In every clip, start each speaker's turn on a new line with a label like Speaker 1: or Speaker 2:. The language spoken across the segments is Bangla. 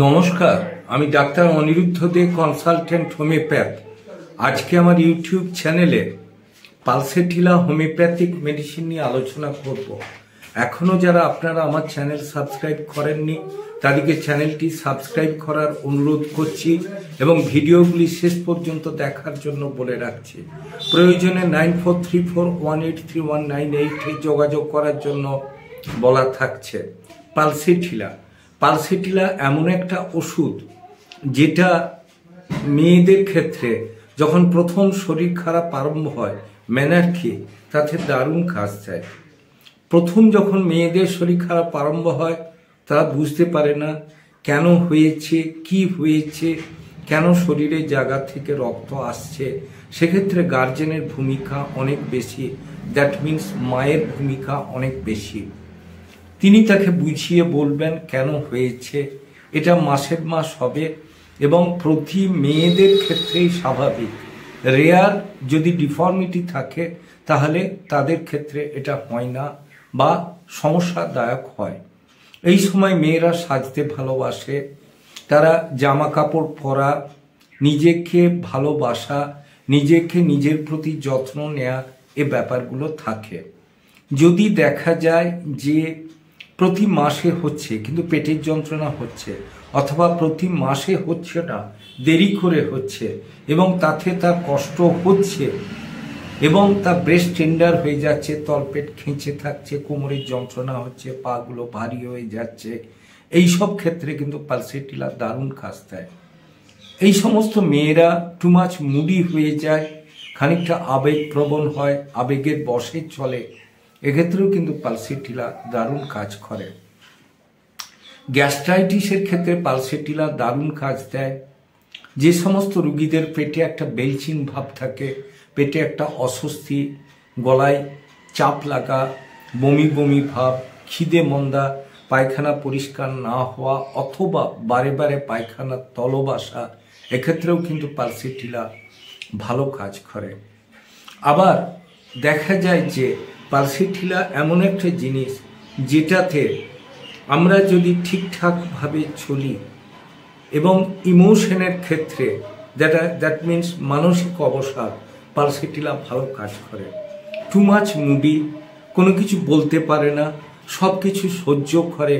Speaker 1: নমস্কার, আমি ডাক্তার অনিরুদ্ধ দে, কনসালটেন্ট হোমিওপ্যাথ। আজকে আমার ইউটিউব চ্যানেলে পালসেটিলা হোমিওপ্যাথিক মেডিসিন নিয়ে আলোচনা করব। এখনো যারা আপনারা আমার চ্যানেল সাবস্ক্রাইব করেননি তাদেরকে চ্যানেলটি সাবস্ক্রাইব করার অনুরোধ করছি এবং ভিডিওগুলি শেষ পর্যন্ত দেখার জন্য বলে রাখছি। প্রয়োজনে 9434183198 যোগাযোগ করার জন্য বলা থাকছে। পালসেটিলা এমন একটা ওষুধ যেটা মেয়েদের ক্ষেত্রে যখন প্রথম শরীর খারাপ আরম্ভ হয়, মেনার্কি, তাতে দারুণ কাজ দেয়। প্রথম যখন মেয়েদের শরীর খারাপ আরম্ভ হয় তারা বুঝতে পারে না কেন হয়েছে, কি হয়েছে, কেন শরীরের জায়গা থেকে রক্ত আসছে। সেক্ষেত্রে গার্জেনের ভূমিকা অনেক বেশি, দ্যাট মিনস মায়ের ভূমিকা অনেক বেশি। তিনি তাকে বুঝিয়ে বলবেন কেন হয়েছে, এটা মাসের মাস হবে এবং প্রতি মেয়েদের ক্ষেত্রেই স্বাভাবিক। রেয়ার যদি ডিফর্মিটি থাকে তাহলে তাদের ক্ষেত্রে এটা হয় না বা সমস্যাদায়ক হয়। এই সময় মেয়েরা সাজতে ভালোবাসে, তারা জামা কাপড় পরা, নিজেকে ভালোবাসা, নিজেকে নিজের প্রতি যত্ন নেওয়া, এ ব্যাপারগুলো থাকে। যদি দেখা যায় যে প্রতি মাসে হচ্ছে কিন্তু পেটের যন্ত্রণা হচ্ছে, অথবা প্রতি মাসে হচ্ছে না, দেরি করে হচ্ছে এবং তাতে তার কষ্ট হচ্ছে এবং তার ব্রেস্ট টেন্ডার হয়ে যাচ্ছে, তলপেট খেঁচে থাকছে, কোমরের যন্ত্রণা হচ্ছে, পাগুলো ভারী হয়ে যাচ্ছে, এই সব ক্ষেত্রে কিন্তু পালসেটিলা দারুণ কাজ দেয়। এই সমস্ত মেয়েরা টু মাচ মুডি হয়ে যায়, খানিকটা আবেগপ্রবণ হয়, আবেগের বশে চলে, এক্ষেত্রেও কিন্তু পালসেটিলা দারুণ কাজ করে। গ্যাস্ট্রাইটিসের ক্ষেত্রে পালসেটিলা দারুণ কাজ দেয়। যে সমস্ত রোগীদের পেটে একটা বেলচিং ভাব থাকে, পেটে একটা অস্বস্তি, গলায় চাপ লাগা, বমি বমি ভাব, খিদে মন্দা, পায়খানা পরিষ্কার না হওয়া অথবা বারে বারে পায়খানার তলবাসা, এক্ষেত্রেও কিন্তু পালসেটিলা ভালো কাজ করে। আবার দেখা যায় যে পালসেটিলা এমন একটা জিনিস যেটাতে আমরা যদি ঠিকঠাকভাবে চলি এবং ইমোশনের ক্ষেত্রে, দ্যাট মিনস মানসিক অবসাদ, পালসেটিলা ভালো কাজ করে। টু মাচ মুডি, কোনো কিছু বলতে পারে না, সব কিছু সহ্য করে,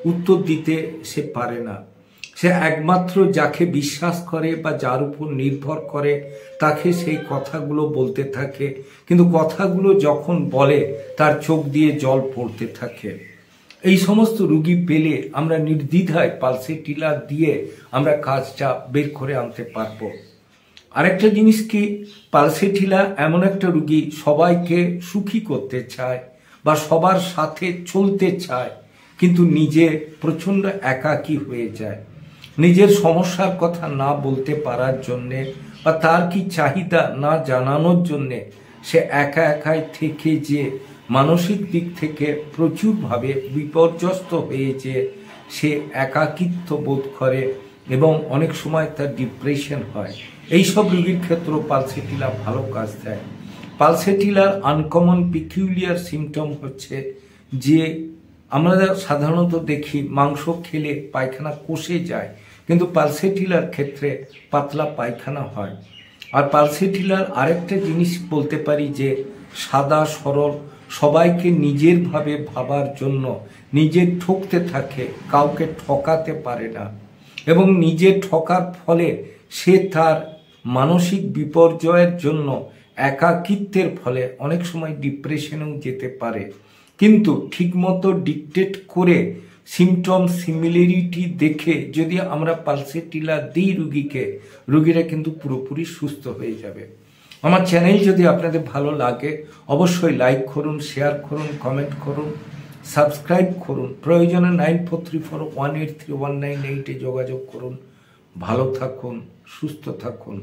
Speaker 1: উত্তর দিতে সে পারে না। সে একমাত্র যাকে বিশ্বাস করে বা যার উপর নির্ভর করে তাকে সেই কথাগুলো বলতে থাকে, কিন্তু কথাগুলো যখন বলে তার চোখ দিয়ে জল পড়তে থাকে। এই সমস্ত রোগী পেলে আমরা নির্দ্বিধায় পালসেটিলা দিয়ে আমরা কাজটা বের করে আনতে পারবো। আরেকটা জিনিস কি, পালসেটিলা এমন একটা রোগী সবাইকে সুখী করতে চায় বা সবার সাথে চলতে চায়, কিন্তু নিজে প্রচণ্ড একাকী হয়ে যায়। নিজের সমস্যার কথা না বলতে পারার জন্যে বা তার কি চাহিদা না জানানোর জন্যে সে একা একাই থেকে যে মানসিক দিক থেকে প্রচুরভাবে বিপর্যস্ত হয়েছে, সে একাকিত্ব বোধ করে এবং অনেক সময় তার ডিপ্রেশন হয়। এই সব রোগীর ক্ষেত্রেও পালসেটিলা ভালো কাজ দেয়। পালসেটিলার আনকমন পিকিউলিয়ার সিমটম হচ্ছে যে আমরা সাধারণত দেখি মাংস খেলে পায়খানা কষে যায়, কিন্তু পালসেটিলার ক্ষেত্রে পাতলা পায়খানা হয়। আর পালসেটিলার আরেকটা জিনিস বলতে পারি যে সাদা সরল, সবাইকে নিজের ভাবে ভাবার জন্য নিজে ঠকতে থাকে, কাউকে ঠকাতে পারে না এবং নিজে ঠকার ফলে সে তার মানসিক বিপর্যয়ের জন্য, একাকিত্বের ফলে অনেক সময় ডিপ্রেশনেও যেতে পারে। কিন্তু ঠিকমতো ডিকটেট করে সিমটম সিমিলারিটি দেখে যদি আমরা পালসেটিলা দিই রুগীকে, রুগীরা কিন্তু পুরোপুরি সুস্থ হয়ে যাবে। আমার চ্যানেল যদি আপনাদের ভালো লাগে অবশ্যই লাইক করুন, শেয়ার করুন, কমেন্ট করুন, সাবস্ক্রাইব করুন। প্রয়োজনে 9434183198 যোগাযোগ করুন। ভালো থাকুন, সুস্থ থাকুন।